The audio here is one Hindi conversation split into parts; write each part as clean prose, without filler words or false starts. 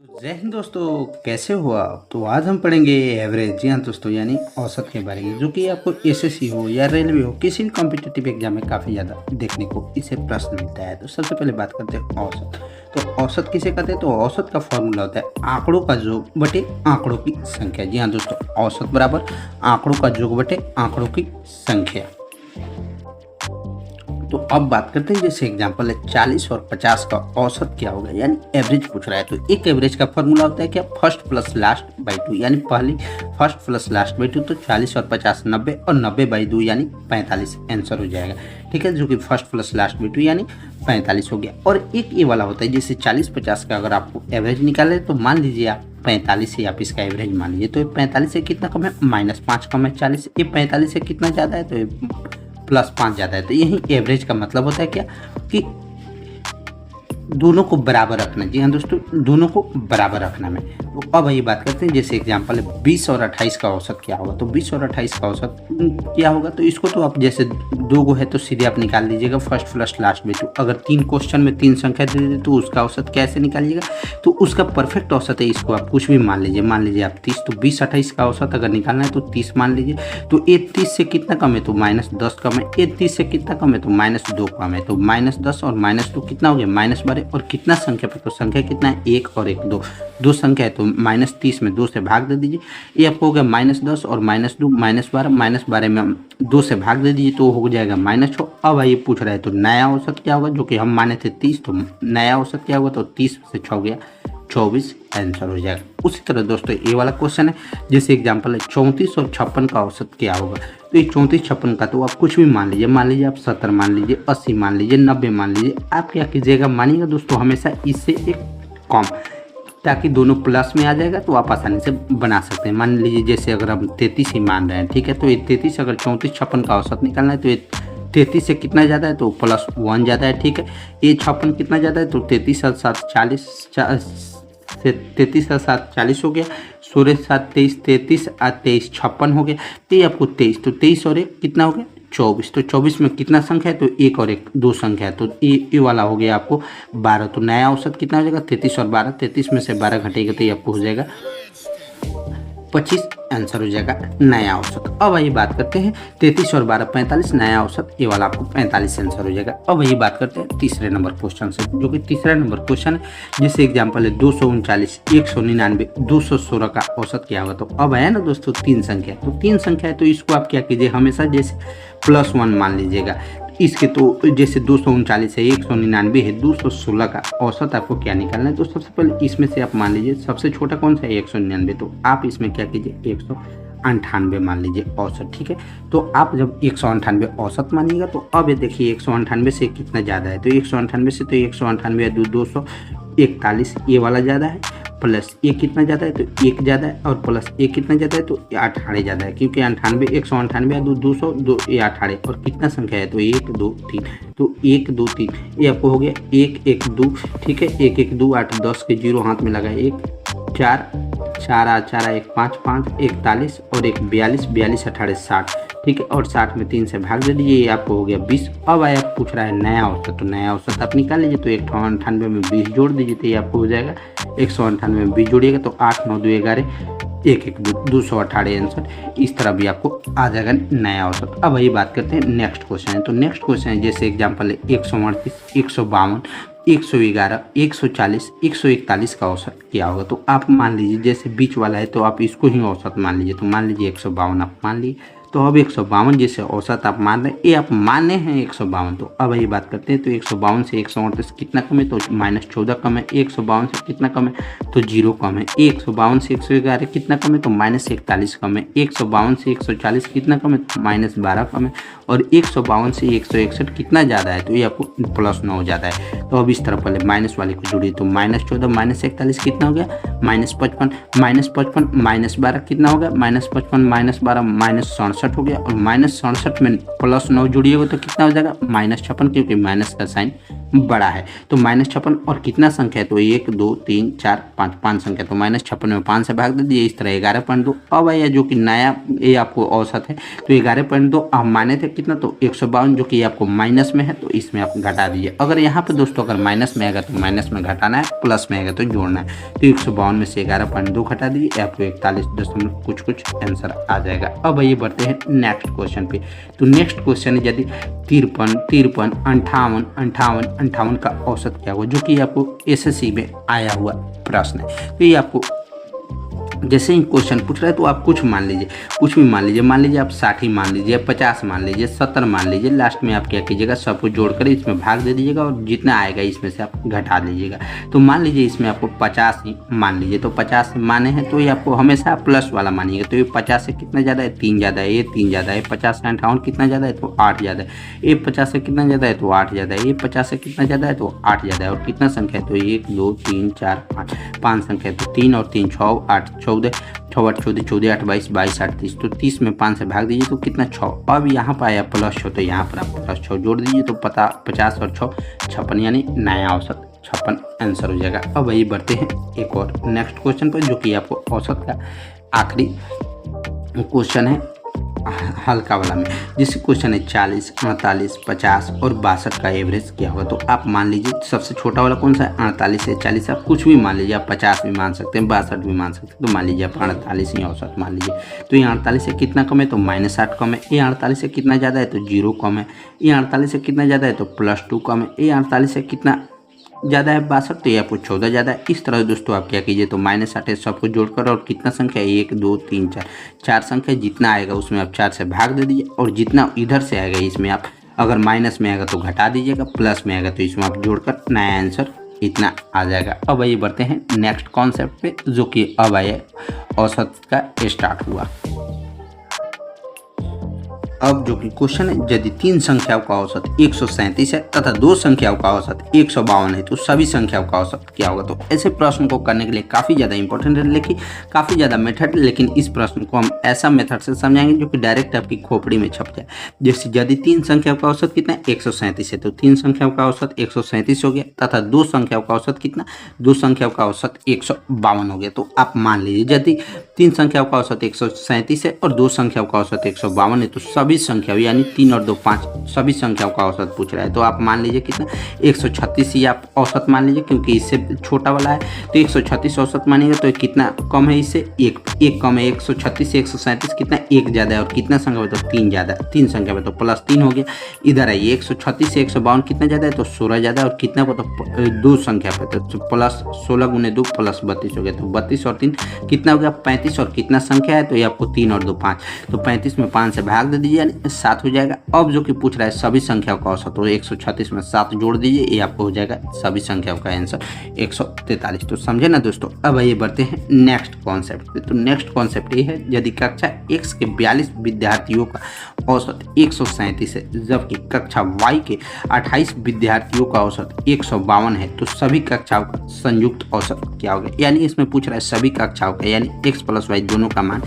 जय हिंद दोस्तों, कैसे हो आप। तो आज हम पढ़ेंगे एवरेज। जी हाँ दोस्तों, यानी औसत के बारे में, जो कि आपको एसएससी हो या रेलवे हो, किसी भी कॉम्पिटिटिव एग्जाम में काफ़ी ज़्यादा देखने को इसे प्रश्न मिलता है। तो सबसे पहले बात करते हैं औसत। तो औसत किसे कहते हैं। तो औसत का फॉर्मूला होता है आंकड़ों का योग बटे आंकड़ों की संख्या। जी हाँ दोस्तों, औसत बराबर आंकड़ों का योग बटे आंकड़ों की संख्या। तो अब बात करते हैं, जैसे एग्जांपल है 40 और 50 का औसत क्या होगा, यानी एवरेज पूछ रहा है। तो एक एवरेज का फॉर्मूला होता है क्या, फर्स्ट प्लस लास्ट बाई 2, यानी पहली फर्स्ट प्लस लास्ट बाई 2। तो 40 और 50 90 और 90 बाई 2 यानी 45 आंसर हो जाएगा। ठीक है, जो कि फर्स्ट प्लस लास्ट बाई 2 यानी 45 हो गया। और एक ये वाला होता है, जैसे 40-50 का अगर आपको एवरेज निकाले तो मान लीजिए आप 45 से आप इसका एवरेज मान लीजिए। तो 45 से कितना कम है, -5 कम है 40 से। ये 45 से कितना ज़्यादा है, तो ये +5 ज़्यादा है। तो यही एवरेज का मतलब होता है क्या, कि दोनों को बराबर रखना। जी हाँ दोस्तों, दोनों को बराबर रखना में। तो अब ये बात करते हैं, जैसे एग्जांपल है 20 और 28 का औसत क्या होगा। तो 20 और 28 का औसत क्या होगा, तो इसको तो आप जैसे 2 गो है तो सीधे आप निकाल लीजिएगा फर्स्ट प्लस लास्ट में। तो अगर 3 क्वेश्चन में 3 संख्या दे दे तो उसका औसत कैसे निकालिएगा, तो उसका परफेक्ट औसत है, इसको आप कुछ भी मान लीजिए। मान लीजिए आप 30, तो 20-28 का औसत अगर निकालना है तो 30 मान लीजिए। तो ये 30 से कितना कम है, तो -10 कम है। ये 30 से कितना कम है, तो -2 कम है। तो -10 और -2 कितना हो गया, -12। और कितना संख्या पर, तो संख्या कितना है, 1 और 1 दो संख्या है। तो -30 में 2 से भाग दे दीजिए। ये आपको हो गया -10 और -2 -12। -12 में 2 से भाग दे दीजिए तो हो जाएगा -6। अब ये पूछ रहा है तो नया औसत क्या होगा, जो कि हम माने थे 30, तो नया औसत क्या होगा, तो 30 से 6 गया 24 आंसर हो जाएगा। उसी तरह दोस्तों ये वाला क्वेश्चन है, जैसे एग्जांपल है 34 और 56 का औसत क्या होगा। तो ये 34-56 का तो आप कुछ भी मान लीजिए आप 70 मान लीजिए, 80 मान लीजिए, 90 मान लीजिए। आप क्या कीजिएगा, मानिएगा दोस्तों हमेशा इससे एक कम, ताकि दोनों प्लस में आ जाएगा तो आप आसानी से बना सकते हैं। मान लीजिए जैसे अगर हम 33 ही मान रहे हैं, ठीक है, तो ये 33 अगर 34-56 का औसत निकालना है तो ये 33 से कितना ज़्यादा है, तो +1 ज़्यादा है। ठीक है, ये 56 कितना ज़्यादा है, तो 33 और 7 40 से 33 और 7 40 हो गया। 16 7 23, 33 और 23 56 हो गया। तो ये आपको 23, तो 23 और 1 कितना हो गया, 24। तो 24 में कितना संख्या है, तो 1 और 1 2 संख्या है। तो ये वाला हो गया आपको 12। तो नया औसत कितना हो जाएगा, 33 और 12। 33 में से 12 घटेगा तो ये आपको हो जाएगा 25 आंसर हो जाएगा नया औसत। अब वही बात करते हैं 33 और 12 45, नया औसत ये वाला आपको 45 आंसर हो जाएगा। अब वही बात करते हैं तीसरे नंबर क्वेश्चन से, जो कि तीसरा नंबर क्वेश्चन है, जैसे एग्जांपल है 239 199 216 का औसत क्या होगा। तो अब है ना दोस्तों 3 संख्या, तो 3 संख्या है तो इसको आप क्या कीजिए, हमेशा जैसे +1 मान लीजिएगा इसके। तो जैसे 239 है, 199 है, 216 का औसत आपको क्या निकालना है। तो सबसे पहले इसमें से आप मान लीजिए सबसे छोटा कौन सा है, 199। तो आप इसमें क्या कीजिए, 198 मान लीजिए औसत। ठीक है, तो आप जब 198 औसत मानिएगा, तो अब ये देखिए 198 से कितना ज़्यादा है, तो 198 से, तो 198 है 241, ये वाला ज़्यादा है, प्लस ये कितना ज़्यादा है, तो 1 ज़्यादा है, और प्लस ये कितना ज़्यादा है, तो 98 ज़्यादा है, क्योंकि 98 198 200 2 ये 98। और कितना संख्या है, तो 1 2 3, तो 1 2 3 ये आपको हो गया 1 1 2। ठीक है, 1 1 2 8 10 के 0 हाथ में लगा, 1 4 4 8 4 1 5 5 41 और 1 42 42 18 60। ठीक है, और 60 में 3 से भाग दे दीजिए, ये आपको हो गया 20। अब आया पूछ रहा है नया औसत, तो नया औसत आप निकाल लीजिए। तो 198 में 20 जोड़ दीजिए, तो ये आपको हो जाएगा 198 में 20 जोड़िएगा तो 8 9 2 11 1 1 218 आंसर। इस तरह भी आपको आ जाएगा नया औसत। अब वही बात करते हैं नेक्स्ट क्वेश्चन है। तो नेक्स्ट क्वेश्चन है, जैसे एग्जांपल है 138 152 111 140 141 का औसत क्या होगा। तो आप मान लीजिए जैसे बीच वाला है तो आप इसको ही औसत मान लीजिए। तो मान लीजिए 152 आप मान लीजिए। तो अब 152 जैसे औसत आप मान रहे हैं, ये आप माने हैं 152। तो अब यही बात करते हैं, तो 152 से 138 कितना कम है, तो -14 कम है। 152 से कितना कम है, तो 0 कम है। 152 से 111 कितना कम है, तो -41 कम है। 152 से 140 कितना कम है, तो -12 कम है। और 152 से 161 कितना ज़्यादा है, तो ये आपको +9 ज़्यादा है। तो अब इस तरह पहले माइनस वाले को जोड़िए, तो -14 -41 कितना हो गया, -55 -55 -12 कितना हो गया, -55 -12 -67 हो गया, और -67 में +9 जोड़िएगा तो कितना हो जाएगा, -56, क्योंकि माइनस का साइन बड़ा है। तो -56 और कितना संख्या है, तो 1 2 3 4 5 5 संख्या, तो -56 में 5 से भाग दे दीजिए, इस तरह 11.2। अब यह जो कि नया ये आपको औसत है, तो 11.2 आप माने थे कितना, तो 152, जो कि आपको माइनस में है, तो इसमें आप घटा दीजिए। अगर यहाँ पे दोस्तों अगर माइनस में आएगा तो माइनस में घटाना है, प्लस में आएगा तो जोड़ना है। तो 152 में से 11.2 घटा दीजिए, आपको 41 कुछ आंसर आ जाएगा। अब आइए बढ़ते हैं नेक्स्ट क्वेश्चन पे। तो नेक्स्ट क्वेश्चन है यदि 53 53 58 58 58 का औसत क्या हुआ, जो कि आपको एसएससी में आया हुआ प्रश्न है। तो ये आपको जैसे ही क्वेश्चन पूछ रहा है तो आप कुछ मान लीजिए, कुछ भी मान लीजिए आप 60 मान लीजिए, 50 मान लीजिए, 70 मान लीजिए, लास्ट में आप क्या कीजिएगा, सबको जोड़कर इसमें भाग दे दीजिएगा और जितना आएगा इसमें से आप घटा दीजिएगा। तो मान लीजिए इसमें आपको 50 ही मान लीजिए, तो 50 माने हैं तो ये आपको हमेशा प्लस वाला मानिएगा। तो ये 50 से कितना ज़्यादा है, 3 ज़्यादा है, ये 3 ज़्यादा है। 50 से 58 कितना ज़्यादा है, तो 8 ज़्यादा है। ये 50 से कितना ज़्यादा है, तो 8 ज़्यादा है। ये 50 से कितना ज़्यादा है, तो 8 ज़्यादा है। और कितना संख्या है, तो 1 2 3 4 5 संख्या है, तो 3 और 3 6 8 14 6 8 14 14 8 22 22 8 30। तो 30 में 5 से भाग दीजिए तो कितना, 6। अब यहाँ पर आया +6, तो यहाँ पर आप +6 जोड़ दीजिए तो 50 और 6 56, यानी नया औसत 56 आंसर हो जाएगा। अब वही बढ़ते हैं एक और नेक्स्ट क्वेश्चन पर, जो कि आपको औसत का आखिरी क्वेश्चन है हल्का वाला में। जिससे क्वेश्चन है 40 48 50 और 62 का एवरेज क्या होगा। तो आप मान लीजिए सबसे छोटा वाला कौन सा है, 48 से 40, आप कुछ भी मान लीजिए, आप 50 भी मान सकते हैं, 62 भी मान सकते हैं। तो मान लीजिए आप 48 ही औसत मान लीजिए। तो ये 48 से कितना कम है, तो -8 कम है। ये 48 से कितना ज़्यादा है, तो 0 कम है। ये 48 से कितना ज़्यादा है, तो +2 कम है। ये 48 से कितना ज़्यादा है, 62, तो ये आपको 14 ज़्यादा है। इस तरह दोस्तों आप क्या कीजिए, तो -8 सबको जोड़कर, और कितना संख्या है, 1 2 3 4 4 संख्या, जितना आएगा उसमें आप 4 से भाग दे दीजिए, और जितना इधर से आएगा इसमें आप अगर माइनस में आएगा तो घटा दीजिएगा, प्लस में आएगा तो इसमें आप जोड़कर नया आंसर इतना आ जाएगा। अब आइए बढ़ते हैं नेक्स्ट कॉन्सेप्ट पे, जो कि अब आए औसत का स्टार्ट हुआ। अब जो कि क्वेश्चन है, यदि 3 संख्याओं का औसत 137 है तथा 2 संख्याओं का औसत 152 है तो सभी संख्याओं का औसत क्या होगा। तो ऐसे प्रश्न को करने के लिए काफ़ी ज़्यादा इंपॉर्टेंट है, लेकिन काफ़ी ज़्यादा मेथड, लेकिन इस प्रश्न को हम ऐसा मेथड से समझाएंगे जो कि डायरेक्ट आपकी खोपड़ी में छप जाए। जैसे यदि 3 संख्याओं का औसत कितना है, 137 है, तो 3 संख्याओं का औसत 137 हो गया, तथा 2 संख्याओं का औसत कितना, 2 संख्याओं का औसत 152 हो गया। तो आप मान लीजिए यदि 3 संख्याओं का औसत 137 है और 2 संख्याओं का औसत 152 है, तो सभी संख्या यानी 3 और 2 5 सभी संख्याओं का औसत पूछ रहा है। तो आप मान लीजिए कितना, 136 ही आप औसत मान लीजिए, क्योंकि इससे छोटा वाला है। तो 136 औसत मानिएगा, तो कितना कम है, इससे एक कम है। 136 से 137 कितना, 1 ज़्यादा है। और कितना संख्या में, तो 3 ज़्यादा, 3 संख्या में तो +3 हो गया। इधर आइए 136 से 152 कितना ज़्यादा है, तो 16 ज़्यादा है। और कितना को, तो 2 संख्या पे, तो +16 × 2 +32 हो गया। तो 32 और 3 कितना हो गया, 35। और कितना संख्या है, तो ये आपको 3 और 2 5, तो 35 में 5 से भाग दे दीजिए, 7 हो जाएगा। अब जो कि पूछ रहा है सभी संख्याओं का औसत, तो 136 में 7 जोड़ दीजिए, ये आपको हो जाएगा सभी संख्याओं का आंसर 143। तो समझे ना दोस्तों। अब आइए बढ़ते हैं नेक्स्ट कॉन्सेप्ट पे। तो नेक्स्ट कॉन्सेप्ट ये है, यदि कक्षा X के 42 विद्यार्थियों का औसत 137 है, जबकि कक्षा Y के 28 विद्यार्थियों का औसत 152 है, तो सभी कक्षाओं का संयुक्त औसत क्या होगा। यानी इसमें पूछ रहा है सभी कक्षाओं का, यानी X + Y दोनों का मान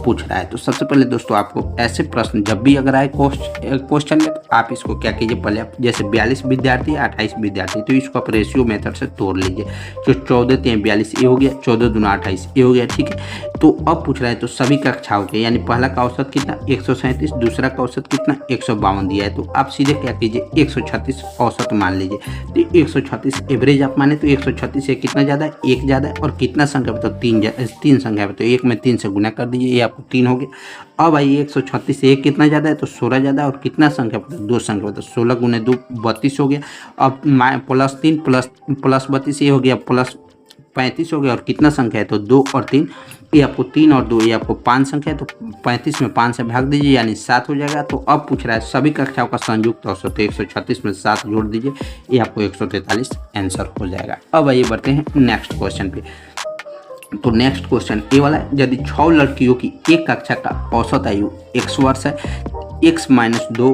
पूछ रहा है। तो सबसे पहले दोस्तों आपको ऐसे प्रश्न जब भी अगर आए क्वेश्चन में, तो आप इसको क्या कीजिए, पहले आप जैसे 42 विद्यार्थी 28 विद्यार्थी, तो इसको आप रेशियो मेथड से तोड़ लीजिए। जो 14 3 42 ये हो गया, 14 दूना 28 ये हो गया, ठीक है। तो अब पूछ रहा है तो सभी कक्षाओं के, यानी पहला का औसत कितना 137, दूसरा का औसत कितना 152 दिया है। तो आप सीधे क्या कीजिए, 136 औसत मान लीजिए। तो 136 एवरेज आप माने, तो 136 से कितना ज़्यादा है, 1 ज़्यादा है। और कितना संख्या पे, तो 3 संख्या पे, तो 1 में 3 से गुना कर दीजिए, ये आपको 3 हो गया। अब आइए 136 से 1 कितना ज़्यादा है, तो 16 ज़्यादा है। और कितना संख्या पे, 2 संख्या पे, तो 16 × 2 32 हो गया। अब +3 + 32 ये हो गया, +35 हो गया। और कितना संख्या है, तो 2 और 3, ये आपको 3 और 2 ये आपको 5 संख्या है। तो 35 में 5 से भाग दीजिए, यानी 7 हो जाएगा। तो अब पूछ रहा है सभी कक्षाओं का संयुक्त औसत, 136 में 7 जोड़ दीजिए, ये आपको 143 आंसर हो जाएगा। अब आइए बढ़ते हैं नेक्स्ट क्वेश्चन पे। तो नेक्स्ट क्वेश्चन ये वाला है, यदि 6 लड़कियों की एक कक्षा का औसत आयु 100 वर्ष है, X - 2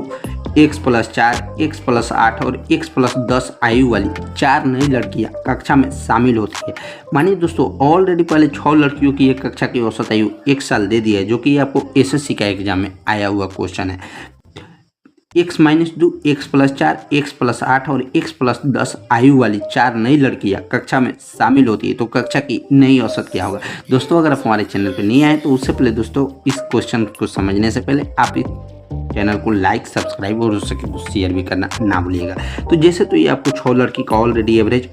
x+4, x+8 और x+10 आयु वाली 4 नई लड़कियां कक्षा में शामिल होती है। मानिए दोस्तों ऑलरेडी पहले 6 लड़कियों की एक कक्षा की औसत आयु 1 साल दे दी है, जो कि आपको एसएससी का एग्जाम में आया हुआ क्वेश्चन है। x-2, x+4, x+8 और x+10 आयु वाली 4 नई लड़कियां कक्षा में शामिल होती है, तो कक्षा की नई औसत क्या होगा। दोस्तों अगर आप हमारे चैनल पर नहीं आए तो उससे पहले दोस्तों इस क्वेश्चन को समझने से पहले आप इस चैनल को लाइक, सब्सक्राइब और हो सके तो शेयर भी करना ना भूलिएगा। तो जैसे तो ये आपको 6 लड़की का ऑलरेडी एवरेज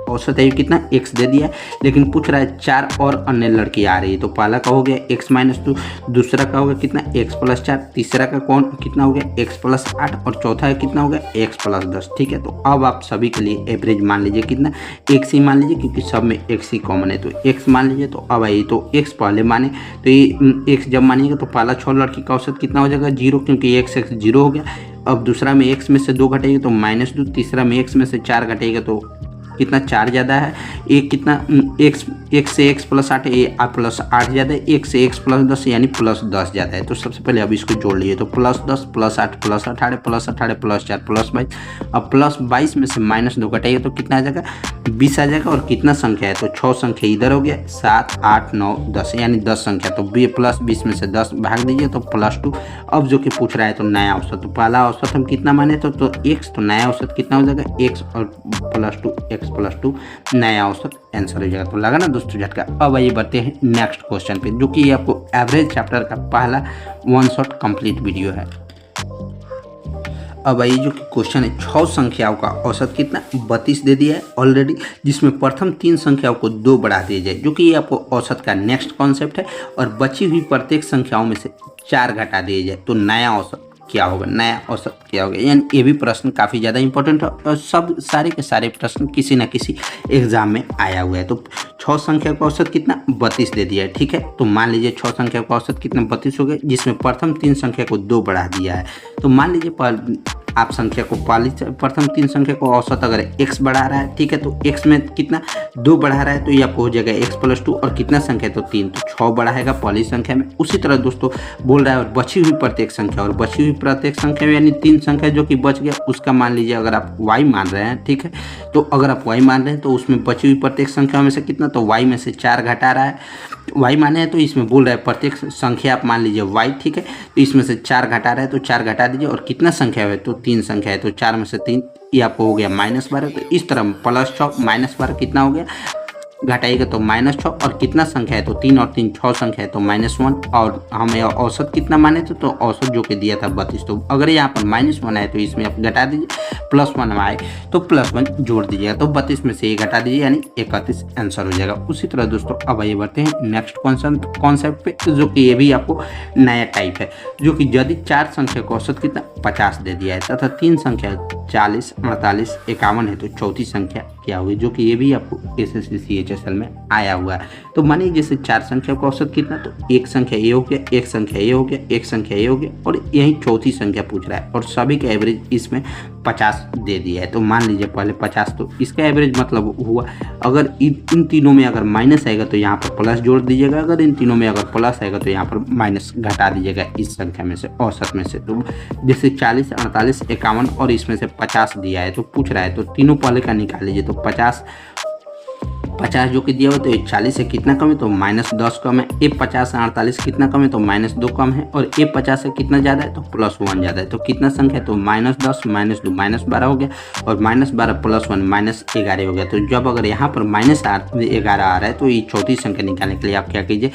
औसत आयु कितना x दे दिया है, लेकिन पूछ रहा है 4 और अन्य लड़की आ रही है। तो पहला का हो गया x-2, दूसरा का हो गया कितना x+4, तीसरा का कौन कितना हो गया x+8 और चौथा है कितना हो गया x+10। ठीक है, तो अब आप सभी के लिए एवरेज मान लीजिए कितना x ही मान लीजिए, क्योंकि सब में x ही कॉमन है तो x मान लीजिए। तो अब आइए तो x पहले माने, तो ये x जब मानिएगा तो पहला 6 लड़की का औसत कितना हो जाएगा 0, क्योंकि x 0 हो गया। अब दूसरा में x में से 2 घटेगा तो -2, तीसरा में x में से 4 घटेगा तो कितना 4 ज़्यादा है, एक कितना x से x+8 +8 ज़्यादा है, x से x+10 यानी +10 ज़्यादा है। तो सबसे पहले अब इसको जोड़ लीजिए, तो +10 +8 +18 +18 +4 +22। अब +22 में से -2 घटाइए तो कितना आ जाएगा 20 आ जाएगा। और कितना संख्या है तो 6 संख्या इधर हो गया, 7 8 9 10 यानी 10 संख्या। तो +20 में से 10 भाग दीजिए तो +2। अब जो कि पूछ रहा है तो नया औसत, तो पहला औसत हम कितना माने तो x, तो नया औसत कितना हो जाएगा x और +2 x+2 नया औसत आंसर हो जाएगा। तो लगा ना दोस्तों झटका। अब आइए बढ़ते हैं नेक्स्ट क्वेश्चन पे, जो कि आपको एवरेज चैप्टर का पहला 1 शॉट कंप्लीट वीडियो है। अब आइए जो कि क्वेश्चन है 6 संख्याओं का औसत कितना 32 दे दिया है ऑलरेडी, जिसमें प्रथम 3 संख्याओं को 2 बढ़ा दिया जाए, जो कि ये आपको औसत का नेक्स्ट कॉन्सेप्ट है। और बची हुई प्रत्येक संख्याओं में से 4 घटा दिए जाए तो नया औसत क्या होगा, नया औसत क्या होगा। यानी ये भी प्रश्न काफ़ी ज़्यादा इंपॉर्टेंट है और सब सारे के सारे प्रश्न किसी ना किसी एग्जाम में आया हुआ है। तो 6 संख्या का औसत कितना 32 दे दिया है। ठीक है, तो मान लीजिए 6 संख्या का औसत कितना 32 हो गया, जिसमें प्रथम 3 संख्या को 2 बढ़ा दिया है। तो मान लीजिए आप संख्या को प्रथम 3 संख्या को औसत अगर x बढ़ा रहा है, ठीक है, तो x में कितना 2 बढ़ा रहा है तो ये आपको हो जाएगा x+2। और कितना संख्या तो 3, तो 6 बढ़ाएगा पहली संख्या में। उसी तरह दोस्तों बोल रहा है और बची हुई प्रत्येक संख्या, और बची हुई प्रत्येक संख्या में यानी 3 संख्या जो कि बच गया उसका मान लीजिए अगर आप y मान रहे हैं, ठीक है, तो अगर आप y मान रहे हैं तो उसमें बची हुई प्रत्येक संख्या में से कितना तो y में से 4 घटा रहा है। y माने हैं तो इसमें बोल रहा है प्रत्येक संख्या आप मान लीजिए y, ठीक है, तो इसमें से 4 घटा रहा है तो 4 घटा दीजिए। और कितना संख्या है तो 3 संख्या है, तो 4 में से 3 ये आपको हो गया -12। तो इस तरह +6 -12 कितना हो गया घटाइएगा तो -6। और कितना संख्या है तो 3 और 3 6 संख्या है तो -1। और हमें औसत कितना माने थे तो औसत जो कि दिया था 32। तो अगर यहाँ पर -1 आए तो इसमें आप घटा दीजिए, +1 आए तो +1 जोड़ दीजिएगा, तो 32 में से ये घटा दीजिए यानी 31 आंसर हो जाएगा। उसी तरह दोस्तों अब आइए बढ़ते हैं नेक्स्ट कॉन्सेप्ट पे, जो कि ये भी आपको नया टाइप है, जो कि यदि 4 संख्या का औसत कितना 50 दे दिया है तथा 3 संख्या 40 48 51 है तो चौथी संख्या क्या हुई, जो कि ये भी आपको SSC CHSL में आया हुआ है। तो मानिए जैसे 4 संख्या का औसत कितना तो एक संख्या ये हो गया, एक संख्या ये हो गया, एक संख्या ये हो गया, और यही चौथी संख्या पूछ रहा है और सभी का एवरेज इसमें 50 दे दिया है। तो मान लीजिए पहले 50, तो इसका एवरेज मतलब हुआ अगर इन तीनों में अगर माइनस आएगा तो यहाँ पर प्लस जोड़ दीजिएगा, अगर इन तीनों में अगर प्लस आएगा तो यहाँ पर माइनस घटा दीजिएगा इस संख्या में से औसत में से। तो जैसे 40 48 51 और इसमें से 50 दिया है तो पूछ रहा है तो तीनों पहले का निकाल लीजिए। तो 50 जो कि दिया हुआ तो 40 से कितना कम है तो -10 कम है, ये 50 से 48 कितना कम है तो -2 कम है, और ये 50 से कितना ज़्यादा है तो +1 ज़्यादा है। तो कितना संख्या है तो -10 -2 -12 हो गया, और -12 +1 -11 हो गया। तो जब अगर यहाँ पर -11 आ रहा है तो ये चौथी संख्या निकालने के लिए आप क्या कीजिए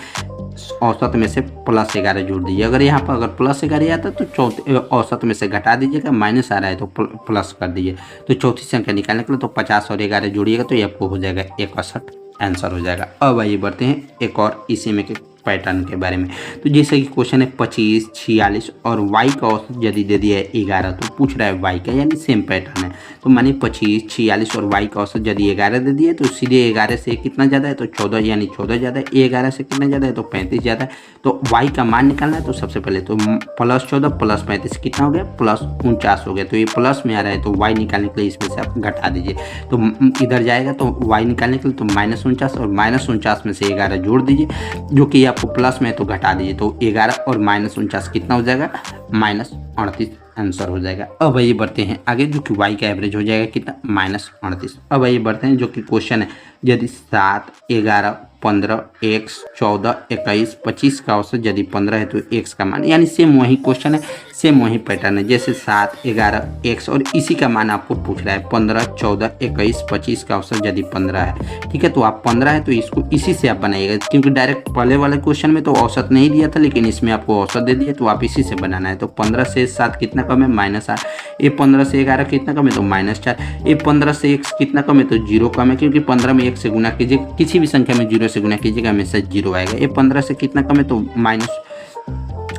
औसत में से +11 जोड़ दीजिए। अगर यहाँ पर अगर +11 आता है तो औसत में से घटा दीजिएगा, माइनस आ रहा है तो प्लस कर दीजिए। तो चौथी संख्या निकालने के लिए तो 50 और 11 जोड़िएगा तो ये आपको हो जाएगा 61 आंसर हो जाएगा। अब आइए बढ़ते हैं एक और इसी में के पैटर्न के बारे में। तो जैसे कि क्वेश्चन है 25 46 और y का औसत यदि दे दिया है 11, तो पूछ रहा है y का, यानी सेम पैटर्न है। तो मानिए 25 46 और y का औसत यदि 11 दे दिया है तो सीधे 11 से कितना ज़्यादा है तो 14, यानी 14 ज़्यादा है। 11 से कितना ज़्यादा है तो 35 ज़्यादा है। तो y का मान निकालना है तो सबसे पहले तो +14 + 35 कितना हो गया +49 हो गया। तो ये प्लस में आ रहा है तो y निकालने के लिए इसमें से आप घटा दीजिए। तो इधर जाएगा तो y निकालने के लिए तो -49 और -49 में से 11 जोड़ दीजिए, जो कि आपको प्लस में तो घटा दीजिए। तो 11 और -49 कितना हो जाएगा -38 आंसर हो जाएगा। अब आइए बढ़ते हैं आगे, जो कि y का एवरेज हो जाएगा कितना, -38। अब आइए बढ़ते हैं जो कि क्वेश्चन है, यदि 7, 11, 15, x, 14, 21, 25 का औसत यदि 15 है तो x का मान, यानी सेम वही क्वेश्चन है, सेम वही पैटर्न है, जैसे 7, 11, x और इसी का मान आपको पूछ रहा है 15, 14, 21, 25 का औसत यदि 15 है, ठीक है। तो आप 15 है तो इसको इसी से आप बनाइएगा, क्योंकि डायरेक्ट पहले वाले क्वेश्चन में तो औसत नहीं दिया था, लेकिन इसमें आपको औसत दे दिया, तो आप इसी से बनाना है। तो 15 से 7 कितना कम है, -8। ये 15 से 11 कितना कम है, तो -4। ये 15 से x कितना कम है, तो 0 कम है, क्योंकि 15 में 1 से गुना कीजिए, किसी भी संख्या में 0 से गुना कीजिएगा हमेशा 0 आएगा। ये 15 से कितना कम है, तो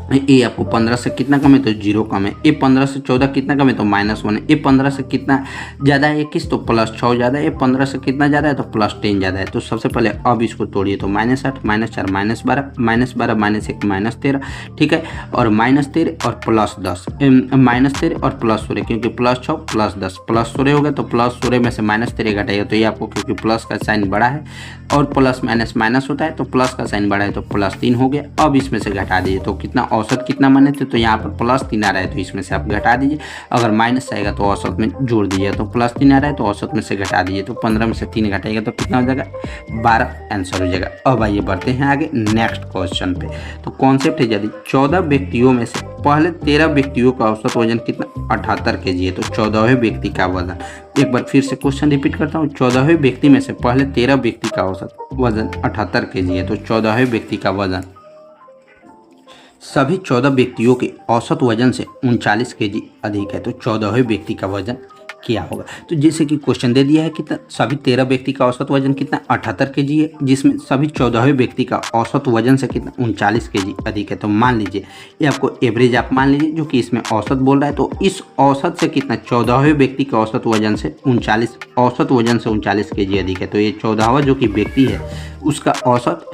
ये आपको 15 से कितना कम है, तो 0 कम है। ये 15 से 14 कितना कम है, तो -1 है। ये 15 से कितना ज़्यादा है, 21, तो +6 ज़्यादा है। ये 15 से कितना ज़्यादा है, तो +10 ज़्यादा है। तो सबसे पहले अब इसको तोड़िए, तो -8, -4, -12, -12, -1, -13, ठीक है। और -13 और +10, -13 और +16, क्योंकि +6 +10 +16 हो गया, तो +16 में से -13 घटाइएगा, तो ये आपको क्योंकि प्लस का साइन बड़ा है और प्लस माइनस माइनस होता है, तो प्लस का साइन बड़ा है, तो +3 हो गया। अब इसमें से घटा दीजिए, तो कितना औसत कितना माने थे, तो यहाँ पर +3 आ रहा है, तो इसमें से आप घटा दीजिए। अगर माइनस आएगा तो औसत में जोड़ दीजिए, तो +3 आ रहा है तो औसत में से घटा दीजिए, तो 15 में से 3 घटाइएगा तो कितना हो जाएगा, 12 आंसर हो जाएगा। अब आइए बढ़ते हैं आगे नेक्स्ट क्वेश्चन पे। तो कॉन्सेप्ट है, यदि 14 व्यक्तियों में से पहले 13 व्यक्तियों का औसत वजन कितना, 78 kg है, तो 14वें व्यक्ति का वजन, एक बार फिर से क्वेश्चन रिपीट करता हूँ, 14वें व्यक्ति में से पहले 13 व्यक्ति का औसत वजन 78 kg है, तो 14वें व्यक्ति का वजन सभी 14 व्यक्तियों के औसत वजन से 39 kg अधिक है, तो 14वें व्यक्ति का वजन क्या होगा। तो जैसे कि क्वेश्चन दे दिया है कि सभी 13 व्यक्ति का औसत वजन कितना 78 kg है, जिसमें सभी 14वें व्यक्ति का औसत वजन से कितना 39 kg अधिक है। तो मान लीजिए ये आपको एवरेज आप मान लीजिए, जो कि इसमें औसत बोल रहा है, तो इस औसत से कितना 14वें व्यक्ति के औसत वजन से 39 kg अधिक है। तो ये 14वां जो कि व्यक्ति है उसका औसत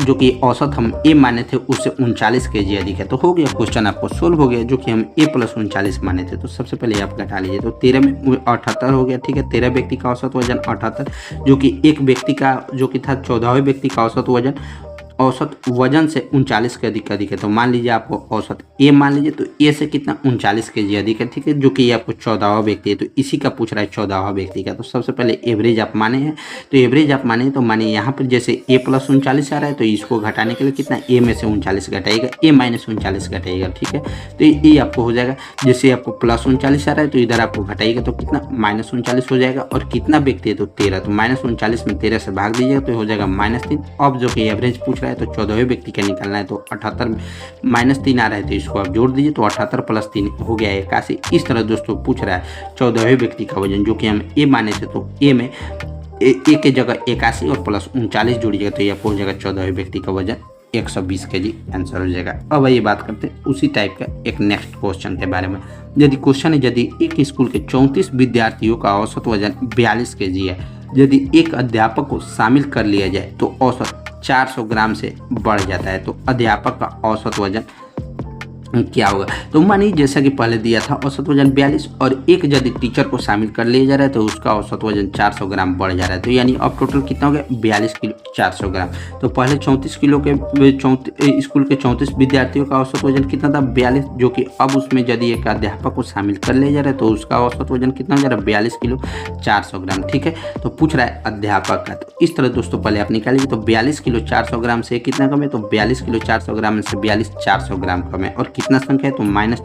जो कि औसत हम ए माने थे उससे 39 kg अधिक है। तो हो गया, क्वेश्चन आपको सोल्व हो गया, जो कि हम ए + 39 माने थे। तो सबसे पहले आप घटा लीजिए, तो 13 में 78 हो गया, ठीक है। 13 व्यक्ति का औसत वजन 78, जो कि एक व्यक्ति का जो कि था 14वें व्यक्ति का औसत वजन से 39 के अधिक है। तो मान लीजिए आपको औसत ए मान लीजिए, तो ए से कितना 39 kg अधिक है, ठीक है, जो कि ये आपको 14वां व्यक्ति है, तो इसी का पूछ रहा है 14वां व्यक्ति का। तो सबसे पहले एवरेज आप माने हैं, तो एवरेज आप माने तो माने यहाँ पर जैसे ए + 39 आ रहा है, तो इसको घटाने के लिए कितना ए में से 39 घटाइएगा, ए - 39 घटाइएगा, ठीक है। तो ये आपको हो जाएगा, जैसे आपको +39 आ रहा है तो इधर आपको घटाइएगा तो कितना -39 हो जाएगा। और कितना व्यक्ति है, तो 13, तो -39 में 13 से भाग दीजिएगा तो हो जाएगा -3। अब जो कि एवरेज पूछ है, तो 14वें व्यक्ति का निकालना है, तो 78 में -3 आ रहा है, तो इसको आप जोड़ दीजिए, तो 78 + 3 हो गया 81। इस तरह दोस्तों पूछ रहा है 14वें व्यक्ति का वजन, जो कि हम ए माने थे, तो ए में ए के जगह 81 और +39 जोड़िएगा, तो ये आपको हो जाएगा 14वें व्यक्ति का वजन 120 kg आंसर हो जाएगा। अब आइए बात करते हैं उसी टाइप का एक नेक्स्ट क्वेश्चन के बारे में। यदि क्वेश्चन है, यदि एक स्कूल के 34 विद्यार्थियों का औसत वजन 42 kg है, यदि एक अध्यापक को शामिल कर लिया जाए तो औसत 400 ग्राम से बढ़ जाता है, तो अध्यापक का औसत वजन क्या होगा। तो मानिए जैसा कि पहले दिया था औसत वजन 42, और एक यदि टीचर को शामिल कर लिया जा रहा है तो उसका औसत वजन 400 ग्राम बढ़ जा रहा है। तो यानी अब टोटल कितना हो गया, 42 किलो 400 ग्राम। तो पहले 34 किलो के स्कूल के 34 विद्यार्थियों का औसत वजन कितना था, 42, जो कि अब उसमें यदि एक अध्यापक को शामिल कर लिया जा रहा है तो उसका औसत वजन कितना हो जा रहा है, 42 किलो 400 ग्राम, ठीक है। तो पूछ रहा है अध्यापक का, तो इस तरह दोस्तों पहले आप निकालिए, तो 42 किलो 400 ग्राम से कितना कम है, तो 42 किलो 400 ग्राम में से 42 400 ग्राम कम है। और कितना संख्या है, तो माइनस,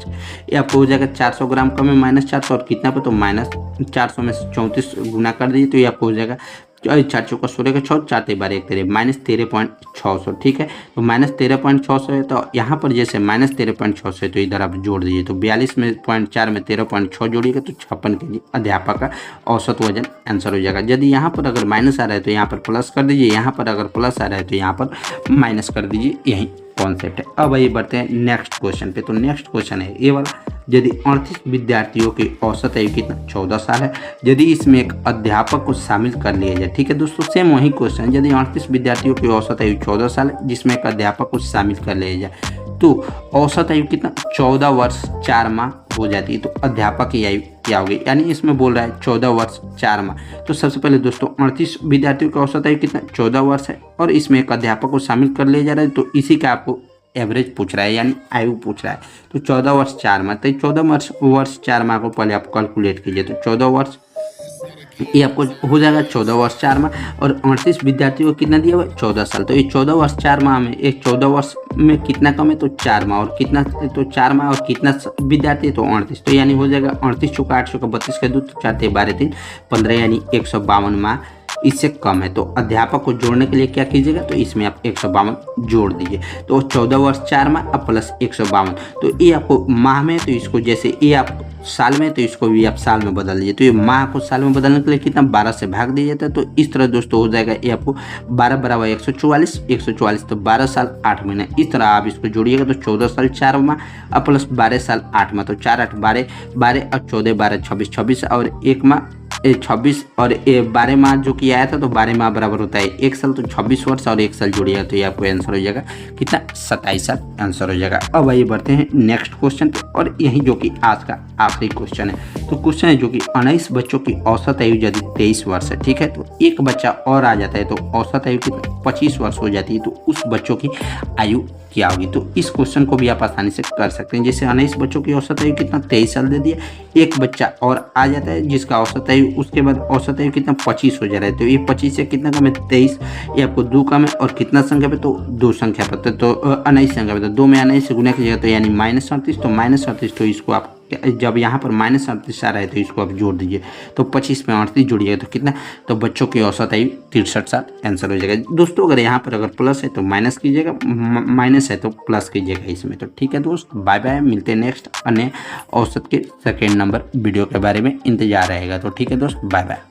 ये आपको हो जाएगा 400 ग्राम कम है -400, और कितना पे, तो -400 में से 34 गुना कर दीजिए, तो ये आपको हो जाएगा 4 चौका 16 का 6, 4 ते 12 1 तेरे -13.600, ठीक है। तो -13.600 है, तो यहाँ पर जैसे -13.600 है तो इधर आप जोड़ दीजिए, तो 42 में 0.4 में 13.6 जोड़िएगा तो 56 kg अध्यापक का औसत वजन आंसर हो जाएगा। यदि यहाँ पर अगर माइनस आ रहा है तो यहाँ पर प्लस कर दीजिए, यहाँ पर अगर प्लस आ रहा है तो यहाँ पर माइनस कर दीजिए, यही कॉन्सेप्ट है। अब आइए बढ़ते हैं नेक्स्ट क्वेश्चन पे। तो नेक्स्ट क्वेश्चन है ये वाला, यदि 38 विद्यार्थियों की औसत आयु कितना 14 साल है, यदि इसमें एक अध्यापक को शामिल कर लिया जाए, ठीक है दोस्तों, सेम वही क्वेश्चन, यदि 38 विद्यार्थियों की औसत आयु 14 साल है जिसमें एक अध्यापक को शामिल कर लिया जाए, तो औसत आयु कितना 14 वर्ष 4 माह हो जाती है। तो अध्यापक की आयु क्या होगी, यानी इसमें बोल रहा है 14 वर्ष 4 माह। तो सबसे पहले दोस्तों 38 विद्यार्थियों का औसत आयु कितना 14 वर्ष है, और इसमें एक अध्यापक को शामिल कर लिया जा रहा है, तो इसी का आपको एवरेज पूछ रहा है यानी आयु पूछ रहा है। तो 14 वर्ष 4 माह, तो 14 वर्ष 4 माह को पहले आप कैलकुलेट कीजिए। तो 14 वर्ष ये आपको हो जाएगा 14 वर्ष 4 माह, और 38 विद्यार्थियों को कितना दिया हुआ है 14 साल। तो ये 14 वर्ष 4 माह में, एक 14 वर्ष में कितना कम है तो 4 माह, और कितना तो 4 माह और कितना विद्यार्थी है तो 38, तो यानी हो जाएगा 38 चौका 8 चौका 32 का 2 तो 4 12 3 15 यानी 152 माह इससे कम है। तो अध्यापक को जोड़ने के लिए क्या कीजिएगा, तो इसमें आप 152 जोड़ दीजिए। तो 14 वर्ष 4 माह अब प्लस 152, तो ये आपको माह में, तो इसको जैसे ये आप साल में, तो इसको भी आप साल में बदल दीजिए। तो ये माह को साल में बदलने के लिए कितना 12 से भाग दिया जाता है। तो इस तरह दोस्तों हो जाएगा ये आपको 12 बराबर 144, 144 तो 12 साल 8 महीने। इस तरह आप इसको जोड़िएगा तो 14 साल 4 माह अब प्लस 12 साल 8 माह, तो 4 8 12 12 और 14 12 26 26 और 1 माह 26 और 12 माह जो कि आया था, तो 12 माह बराबर होता है 1 साल, तो 26 वर्ष और 1 साल जोड़िएगा तो ये आपको आंसर हो जाएगा कितना 27 साल आंसर हो जाएगा। अब आइए बढ़ते हैं नेक्स्ट क्वेश्चन पे, और यही जो कि आज का आखिरी क्वेश्चन है। तो क्वेश्चन है जो कि 19 बच्चों की औसत आयु यदि 23 वर्ष है, ठीक है, तो एक बच्चा और आ जाता है तो औसत आयु कितना 25 वर्ष हो जाती है। तो उस बच्चों की आयु क्या होगी। तो इस क्वेश्चन को भी आप आसानी से कर सकते हैं। जैसे 19 बच्चों की औसत आयु कितना 23 साल दे दिया, एक बच्चा और आ जाता है जिसका औसत आयु उसके बाद औसत आयु कितना 25 हो जा रहा है। तो ये 25 से कितना कम है 23, ये आपको 2 कम है, और कितना संख्या पे तो 2 संख्या पर, तो 19 संख्या पे, तो 2 में 19 से गुना कीजिएगा तो यानी -38, तो -38, तो इसको आप जब यहाँ पर -38 आ रहा है तो इसको आप जोड़ दीजिए। तो 25 में 38 जोड़िएगा तो कितना, तो बच्चों की औसत आयु 63 साल आंसर हो जाएगा। दोस्तों अगर यहाँ पर अगर प्लस है तो माइनस कीजिएगा, माइनस है तो प्लस कीजिएगा इसमें। तो ठीक है दोस्त, बाय बाय, मिलते हैं नेक्स्ट अन्य औसत के सेकेंड नंबर वीडियो के बारे में इंतजार रहेगा। तो ठीक है दोस्त, बाय बाय।